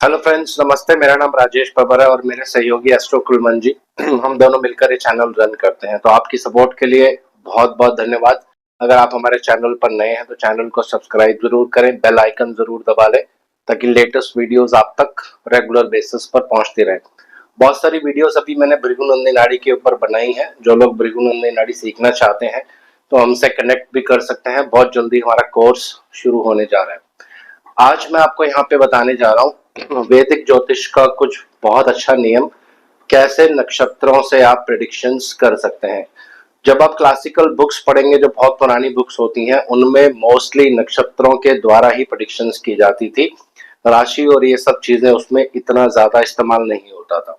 Hello friends, नमस्ते। मेरा नाम राजेश पबर है और मेरे सहयोगी एस्ट्रो कुलमन जी हम दोनों मिलकर ये चैनल रन करते हैं। तो आपकी सपोर्ट के लिए बहुत बहुत धन्यवाद। अगर आप हमारे चैनल पर नए हैं तो चैनल को सब्सक्राइब जरूर करें, बेल आइकन जरूर दबा लें ताकि लेटेस्ट वीडियोस आप तक रेगुलर बेसिस पर पहुंचती रहे। बहुत सारी वीडियोस अभी मैंने भृगुनंदी नाड़ी के ऊपर बनाई है। जो लोग भृगुनंदी नाड़ी सीखना चाहते हैं तो हमसे कनेक्ट भी कर सकते हैं। बहुत जल्दी हमारा कोर्स शुरू होने जा रहा है। आज मैं आपको यहाँ पे बताने जा रहा हूँ वैदिक ज्योतिष का कुछ बहुत अच्छा नियम, कैसे नक्षत्रों से आप प्रेडिक्शंस कर सकते हैं। जब आप क्लासिकल बुक्स पढ़ेंगे, जो बहुत पुरानी बुक्स होती हैं, उनमें मोस्टली नक्षत्रों के द्वारा ही प्रेडिक्शंस की जाती थी। राशि और ये सब चीजें उसमें इतना ज्यादा इस्तेमाल नहीं होता था।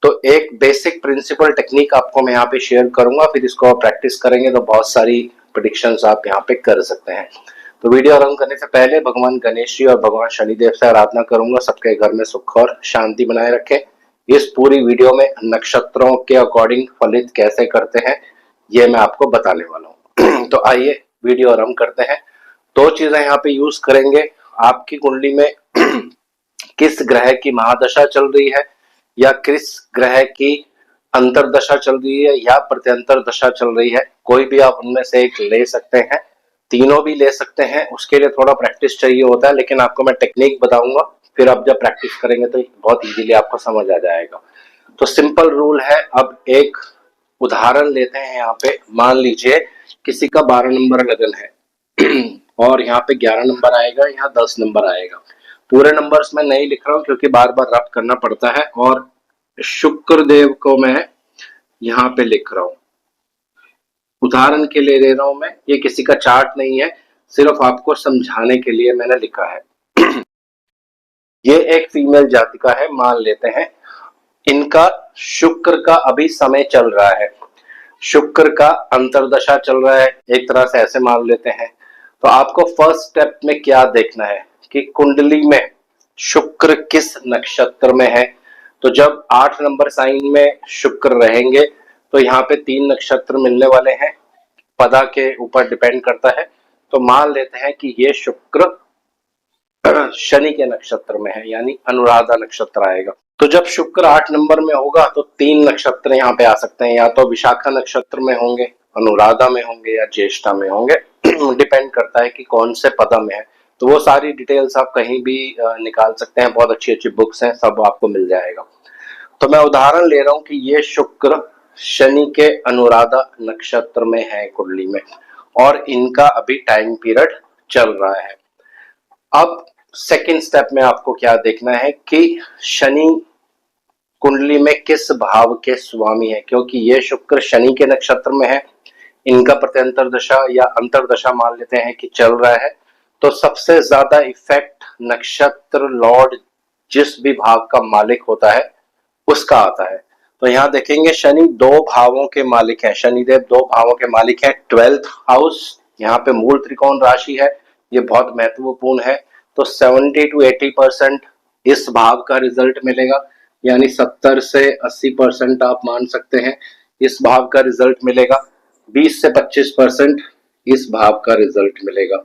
तो एक बेसिक प्रिंसिपल टेक्निक आपको मैं यहाँ पे शेयर करूंगा, फिर इसको आप प्रैक्टिस करेंगे तो बहुत सारी प्रेडिक्शंस आप यहाँ पे कर सकते हैं। तो वीडियो आरंभ करने से पहले भगवान गणेश जी और भगवान शनिदेव से आराधना करूंगा सबके घर में सुख और शांति बनाए रखें। इस पूरी वीडियो में नक्षत्रों के अकॉर्डिंग फलित कैसे करते हैं ये मैं आपको बताने वाला हूँ तो आइए वीडियो आरंभ करते हैं। दो चीजें यहाँ पे यूज करेंगे। आपकी कुंडली में किस ग्रह की महादशा चल रही है या किस ग्रह की अंतरदशा चल रही है या प्रत्यंतर दशा चल रही है, कोई भी आप उनमें से एक ले सकते हैं, तीनों भी ले सकते हैं। उसके लिए थोड़ा प्रैक्टिस चाहिए होता है, लेकिन आपको मैं टेक्निक बताऊंगा, फिर आप जब प्रैक्टिस करेंगे तो बहुत इजीली आपको समझ आ जाएगा। तो सिंपल रूल है। अब एक उदाहरण लेते हैं। यहाँ पे मान लीजिए किसी का 12 नंबर लगन है और यहाँ पे 11 नंबर आएगा, यहाँ 10 नंबर आएगा। पूरे नंबर्स मैं नहीं लिख रहा हूँ क्योंकि बार बार रब करना पड़ता है, और शुक्र देव को मैं यहाँ पे लिख रहा हूँ, उदाहरण के लिए ले रहा हूं मैं। ये किसी का चार्ट नहीं है, सिर्फ आपको समझाने के लिए मैंने लिखा है ये एक फीमेल जाति का है, मान लेते हैं। इनका शुक्र का अभी समय चल रहा है, शुक्र का अंतरदशा चल रहा है, एक तरह से ऐसे मान लेते हैं। तो आपको फर्स्ट स्टेप में क्या देखना है कि कुंडली में शुक्र किस नक्षत्र में है। तो जब 8 नंबर साइन में शुक्र रहेंगे तो यहाँ पे 3 नक्षत्र मिलने वाले हैं, पदा के ऊपर डिपेंड करता है। तो मान लेते हैं कि ये शुक्र शनि के नक्षत्र में है, यानी अनुराधा नक्षत्र आएगा। तो जब शुक्र 8 नंबर में होगा तो 3 नक्षत्र यहाँ पे आ सकते हैं, या तो विशाखा नक्षत्र में होंगे, अनुराधा में होंगे या ज्येष्ठा में होंगे डिपेंड करता है कि कौन से पदा में है। तो वो सारी डिटेल्स आप कहीं भी निकाल सकते हैं, बहुत अच्छी अच्छी बुक्स हैं, सब आपको मिल जाएगा। तो मैं उदाहरण ले रहा हूं कि ये शुक्र शनि के अनुराधा नक्षत्र में है कुंडली में, और इनका अभी टाइम पीरियड चल रहा है। अब सेकंड स्टेप में आपको क्या देखना है कि शनि कुंडली में किस भाव के स्वामी है, क्योंकि ये शुक्र शनि के नक्षत्र में है, इनका प्रत्यंतर दशा या अंतर दशा मान लेते हैं कि चल रहा है। तो सबसे ज्यादा इफेक्ट नक्षत्र लॉर्ड जिस भी भाव का मालिक होता है उसका आता है। तो यहाँ देखेंगे शनि 2 भावों के मालिक हैं, शनिदेव 2 भावों के मालिक हैं। 12th हाउस यहाँ पे मूल त्रिकोण राशि है, ये बहुत महत्वपूर्ण है। तो 70 to 80% इस भाव का रिजल्ट मिलेगा, यानी 70 से 80% आप मान सकते हैं इस भाव का रिजल्ट मिलेगा। 20 से 25% इस भाव का रिजल्ट मिलेगा।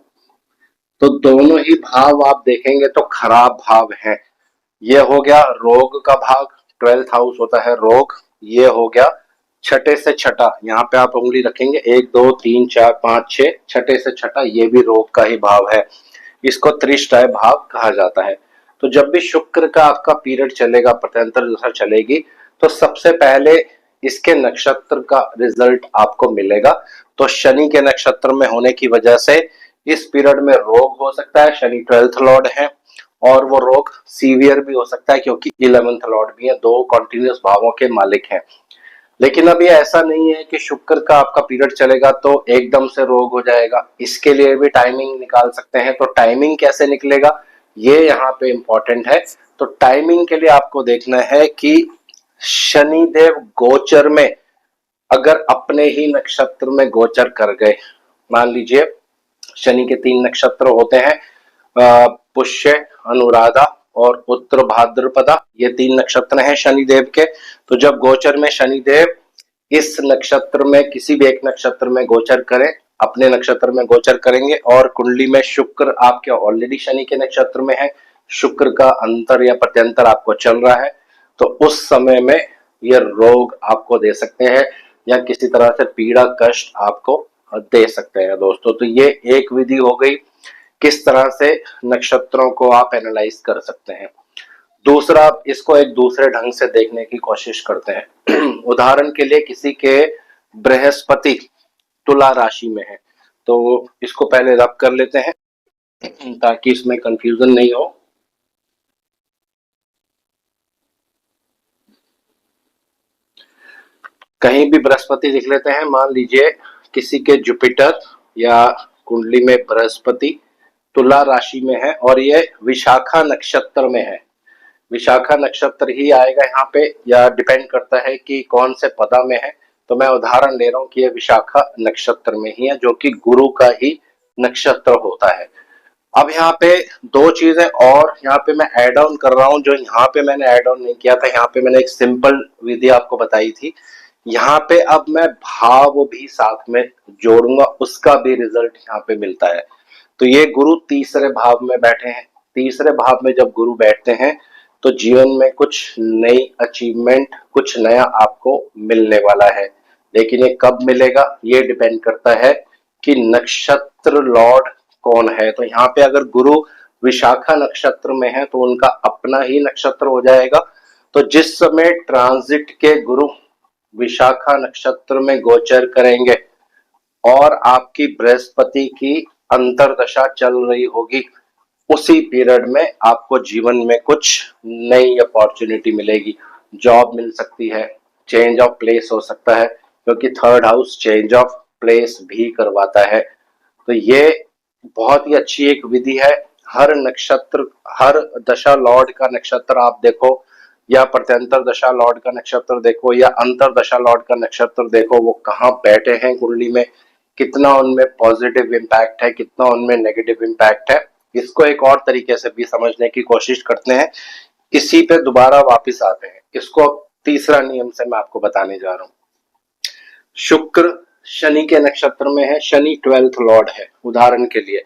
तो दोनों ही भाव आप देखेंगे तो खराब भाव हैं। ये हो गया रोग का भाग, 12th हाउस होता है रोग। ये हो गया छठे से छठा, यहाँ पे आप उंगली रखेंगे 1 2 3 4 5 6, छठे से छठा ये भी रोग का ही भाव है। इसको त्रिष्टाय भाव कहा जाता है। तो जब भी शुक्र का आपका पीरियड चलेगा, प्रत्यंतर दशा चलेगी, तो सबसे पहले इसके नक्षत्र का रिजल्ट आपको मिलेगा। तो शनि के नक्षत्र में होने की वजह से इस पीरियड में रोग हो सकता है। शनि 12th लॉर्ड है और वो रोग सीवियर भी हो सकता है क्योंकि 11th लॉर्ड भी है, 2 कॉन्टिन्यूस भावों के मालिक हैं। लेकिन अब ये ऐसा नहीं है कि शुक्र का आपका पीरियड चलेगा तो एकदम से रोग हो जाएगा, इसके लिए भी टाइमिंग निकाल सकते हैं। तो टाइमिंग कैसे निकलेगा ये यहाँ पे इंपॉर्टेंट है। तो टाइमिंग के लिए आपको देखना है कि शनिदेव गोचर में अगर अपने ही नक्षत्र में गोचर कर गए, मान लीजिए शनि के 3 नक्षत्र होते हैं, पुष्य, अनुराधा और उत्तर भाद्रपदा, ये 3 नक्षत्र हैं शनिदेव के। तो जब गोचर में शनिदेव इस नक्षत्र में किसी भी एक नक्षत्र में गोचर करें, अपने नक्षत्र में गोचर करेंगे, और कुंडली में शुक्र आपके ऑलरेडी शनि के नक्षत्र में है, शुक्र का अंतर या प्रत्यंतर आपको चल रहा है, तो उस समय में ये रोग आपको दे सकते हैं या किसी तरह से पीड़ा कष्ट आपको दे सकते हैं दोस्तों। तो ये एक विधि हो गई किस तरह से नक्षत्रों को आप एनालाइज कर सकते हैं। दूसरा, आप इसको एक दूसरे ढंग से देखने की कोशिश करते हैं। उदाहरण के लिए किसी के बृहस्पति तुला राशि में है, तो इसको पहले रब कर लेते हैं ताकि इसमें कंफ्यूजन नहीं हो। कहीं भी बृहस्पति लिख लेते हैं। मान लीजिए किसी के जुपिटर या कुंडली में बृहस्पति तुला राशि में है और ये विशाखा नक्षत्र में है। विशाखा नक्षत्र ही आएगा यहाँ पे या डिपेंड करता है कि कौन से पदा में है। तो मैं उदाहरण ले रहा हूँ कि ये विशाखा नक्षत्र में ही है जो कि गुरु का ही नक्षत्र होता है। अब यहाँ पे दो चीजें और यहाँ पे मैं ऐड ऑन कर रहा हूँ, जो यहाँ पे मैंने ऐड ऑन नहीं किया था। यहाँ पे मैंने एक सिंपल विधि आपको बताई थी, यहाँ पे अब मैं भाव भी साथ में जोड़ूंगा, उसका भी रिजल्ट यहाँ पे मिलता है। तो ये गुरु तीसरे भाव में बैठे हैं। तीसरे भाव में जब गुरु बैठते हैं तो जीवन में कुछ नई अचीवमेंट, कुछ नया आपको मिलने वाला है। लेकिन ये कब मिलेगा ये डिपेंड करता है कि नक्षत्र लॉर्ड कौन है। तो यहाँ पे अगर गुरु विशाखा नक्षत्र में है तो उनका अपना ही नक्षत्र हो जाएगा। तो जिस समय ट्रांजिट के गुरु विशाखा नक्षत्र में गोचर करेंगे और आपकी बृहस्पति की अंतरदशा चल रही होगी, उसी पीरियड में आपको जीवन में कुछ नई अपॉर्चुनिटी मिलेगी। जॉब मिल सकती है, चेंज ऑफ प्लेस हो सकता है, क्योंकि third house change of place भी करवाता है। तो ये बहुत ही अच्छी एक विधि है। हर नक्षत्र, हर दशा लॉर्ड का नक्षत्र आप देखो या प्रत्यंतर दशा लॉर्ड का नक्षत्र देखो या अंतर दशा लॉर्ड का नक्षत्र देखो, वो कहाँ बैठे हैं कुंडली में, कितना उनमें पॉजिटिव इम्पैक्ट है, कितना उनमें नेगेटिव इम्पैक्ट है। इसको एक और तरीके से भी समझने की कोशिश करते हैं, इसी पे दोबारा वापस आते हैं। इसको तीसरा नियम से मैं आपको बताने जा रहा हूँ। शुक्र शनि के नक्षत्र में है, शनि 12th लॉर्ड है उदाहरण के लिए।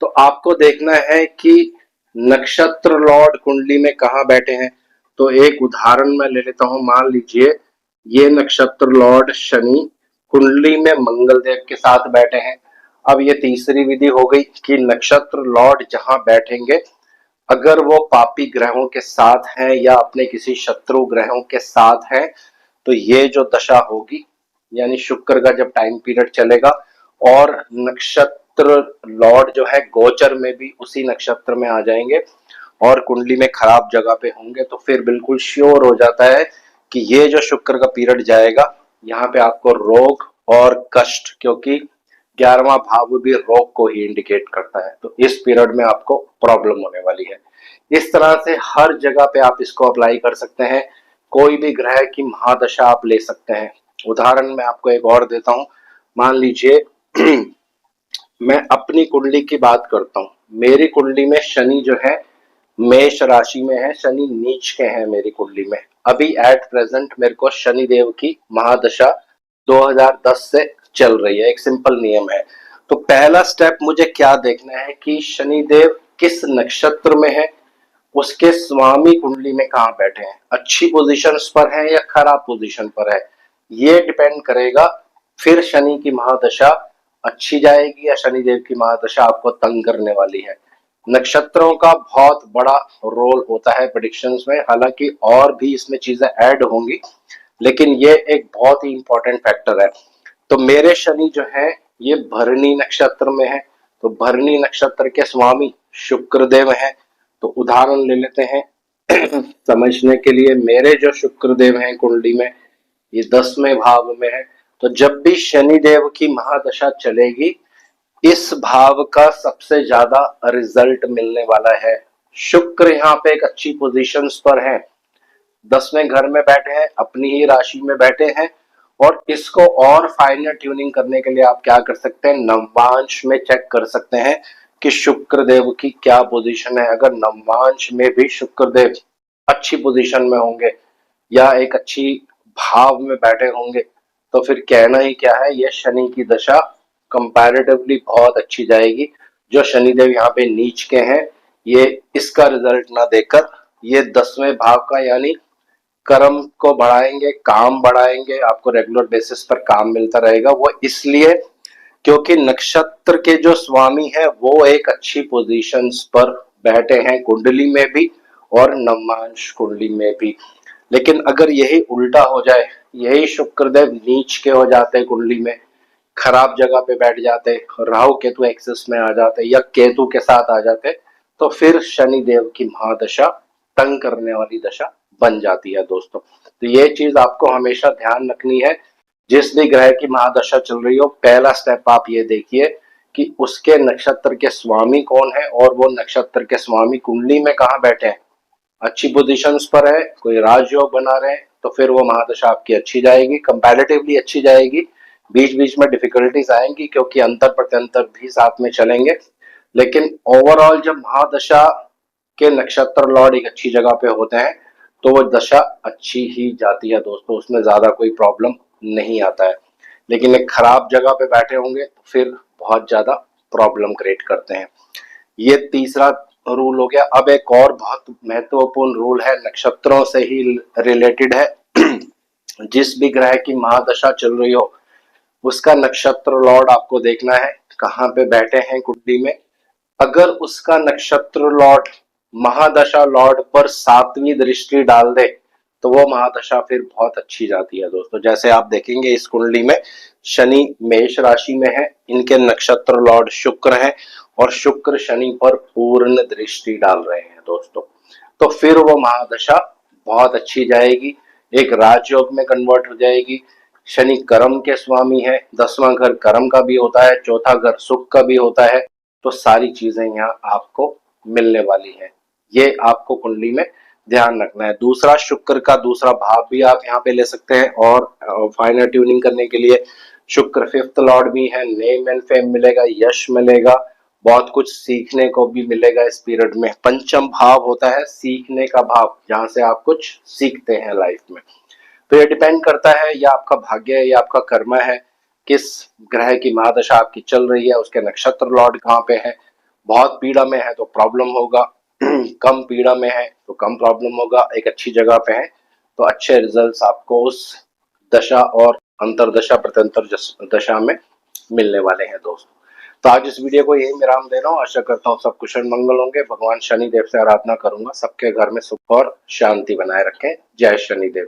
तो आपको देखना है कि नक्षत्र लॉर्ड कुंडली में कहाँ बैठे हैं। तो एक उदाहरण मैं ले लेता हूं। मान लीजिए ये नक्षत्र लॉर्ड शनि कुंडली में मंगल देव के साथ बैठे हैं। अब ये तीसरी विधि हो गई कि नक्षत्र लॉर्ड जहां बैठेंगे, अगर वो पापी ग्रहों के साथ हैं या अपने किसी शत्रु ग्रहों के साथ हैं, तो ये जो दशा होगी, यानी शुक्र का जब टाइम पीरियड चलेगा और नक्षत्र लॉर्ड जो है गोचर में भी उसी नक्षत्र में आ जाएंगे और कुंडली में खराब जगह पे होंगे, तो फिर बिल्कुल श्योर हो जाता है कि ये जो शुक्र का पीरियड जाएगा, यहाँ पे आपको रोग और कष्ट, क्योंकि 11वां भाव भी रोग को ही इंडिकेट करता है, तो इस पीरियड में आपको प्रॉब्लम होने वाली है। इस तरह से हर जगह पे आप इसको अप्लाई कर सकते हैं। कोई भी ग्रह की महादशा आप ले सकते हैं। उदाहरण मैं आपको एक और देता हूं। मान लीजिए मैं अपनी कुंडली की बात करता हूँ। मेरी कुंडली में शनि जो है मेष राशि में है, शनि नीच के हैं मेरी कुंडली में। अभी एट प्रेजेंट मेरे को शनि देव की महादशा 2010 से चल रही है। एक सिंपल नियम है। तो पहला स्टेप मुझे क्या देखना है कि शनि देव किस नक्षत्र में है, उसके स्वामी कुंडली में कहाँ बैठे हैं, अच्छी पोजीशन पर है या खराब पोजीशन पर है, ये डिपेंड करेगा। फिर शनि की महादशा अच्छी जाएगी या शनिदेव की महादशा आपको तंग करने वाली है। नक्षत्रों का बहुत बड़ा रोल होता है प्रेडिक्शंस में, हालांकि और भी इसमें चीजें ऐड होंगी, लेकिन ये एक बहुत ही इंपॉर्टेंट फैक्टर है। तो मेरे शनि जो है ये भरणी नक्षत्र में है, तो भरणी नक्षत्र के स्वामी शुक्रदेव है। तो उदाहरण ले लेते हैं समझने के लिए। मेरे जो शुक्रदेव हैं कुंडली में ये 10वें भाव में है। तो जब भी शनि देव की महादशा चलेगी, इस भाव का सबसे ज्यादा रिजल्ट मिलने वाला है। शुक्र यहाँ पे एक अच्छी पोजीशन पर है, 10वें घर में बैठे हैं, अपनी ही राशि में बैठे हैं। और इसको और फाइनल ट्यूनिंग करने के लिए आप क्या कर सकते हैं, नवमांश में चेक कर सकते हैं कि शुक्र देव की क्या पोजीशन है। अगर नवमांश में भी शुक्र देव अच्छी पोजीशन में होंगे या एक अच्छी भाव में बैठे होंगे, तो फिर कहना ही क्या है, ये शनि की दशा कंपैरेटिवली बहुत अच्छी जाएगी। जो शनिदेव यहाँ पे नीच के हैं, ये इसका रिजल्ट ना देकर ये 10वें भाव का यानी कर्म को बढ़ाएंगे, काम बढ़ाएंगे, आपको रेगुलर बेसिस पर काम मिलता रहेगा। वो इसलिए क्योंकि नक्षत्र के जो स्वामी है वो एक अच्छी पोजीशंस पर बैठे हैं कुंडली में भी और नवमांश कुंडली में भी। लेकिन अगर यही उल्टा हो जाए, यही शुक्रदेव नीच के हो जाते कुंडली में, खराब जगह पे बैठ जाते, राहु केतु एक्सिस में आ जाते या केतु के साथ आ जाते, तो फिर शनि देव की महादशा तंग करने वाली दशा बन जाती है दोस्तों। तो ये चीज आपको हमेशा ध्यान रखनी है। जिस भी ग्रह की महादशा चल रही हो, पहला स्टेप आप ये देखिए कि उसके नक्षत्र के स्वामी कौन है और वो नक्षत्र के स्वामी कुंडली में कहाँ बैठे हैं। अच्छी पोजीशंस पर है, कोई राजयोग बना रहे हैं, तो फिर वो महादशा आपकी अच्छी जाएगी, कंपैरेटिवली अच्छी जाएगी। बीच बीच में डिफिकल्टीज आएंगी क्योंकि अंतर प्रत्यंतर भी साथ में चलेंगे, लेकिन ओवरऑल जब महादशा के नक्षत्र लॉर्ड एक अच्छी जगह पे होते हैं तो वो दशा अच्छी ही जाती है दोस्तों, उसमें ज्यादा कोई प्रॉब्लम नहीं आता है। लेकिन एक खराब जगह पे बैठे होंगे तो फिर बहुत ज्यादा प्रॉब्लम क्रिएट करते हैं। ये तीसरा रूल हो गया। अब एक और बहुत महत्वपूर्ण रूल है, नक्षत्रों से ही रिलेटेड है। जिस भी ग्रह की महादशा चल रही हो उसका नक्षत्र लॉर्ड आपको देखना है कहाँ पे बैठे हैं कुंडली में। अगर उसका नक्षत्र लॉर्ड महादशा लॉर्ड पर 7वीं दृष्टि डाल दे तो वो महादशा फिर बहुत अच्छी जाती है दोस्तों। जैसे आप देखेंगे इस कुंडली में शनि मेष राशि में है, इनके नक्षत्र लॉर्ड शुक्र है और शुक्र शनि पर पूर्ण दृष्टि डाल रहे हैं दोस्तों, तो फिर वो महादशा बहुत अच्छी जाएगी, एक राजयोग में कन्वर्ट हो जाएगी। शनि कर्म के स्वामी है, 10वां घर कर्म का भी होता है, चौथा घर सुख का भी होता है, तो सारी चीजें यहाँ आपको मिलने वाली है। ये आपको कुंडली में ध्यान रखना है। दूसरा, शुक्र का दूसरा भाव भी आप यहाँ पे ले सकते हैं और फाइनल ट्यूनिंग करने के लिए शुक्र 5th लॉर्ड भी है, नेम एंड फेम मिलेगा, यश मिलेगा, बहुत कुछ सीखने को भी मिलेगा इस पीरियड में। पंचम भाव होता है सीखने का भाव, जहां से आप कुछ सीखते हैं लाइफ में। तो ये डिपेंड करता है, या आपका भाग्य है या आपका कर्म है, किस ग्रह की महादशा आपकी चल रही है, उसके नक्षत्र लॉर्ड कहाँ पे है। बहुत पीड़ा में है तो प्रॉब्लम होगा, कम पीड़ा में है तो कम प्रॉब्लम होगा, एक अच्छी जगह पे है तो अच्छे रिजल्ट्स आपको उस दशा और अंतरदशा प्रत्यंतर दशा में मिलने वाले हैं दोस्तों। तो आज इस वीडियो को यही विराम दे रहा हूँ। आशा करता हूँ सब कुशल मंगल होंगे। भगवान शनि देव से आराधना करूंगा सबके घर में सुख और शांति बनाए रखें। जय शनि देव।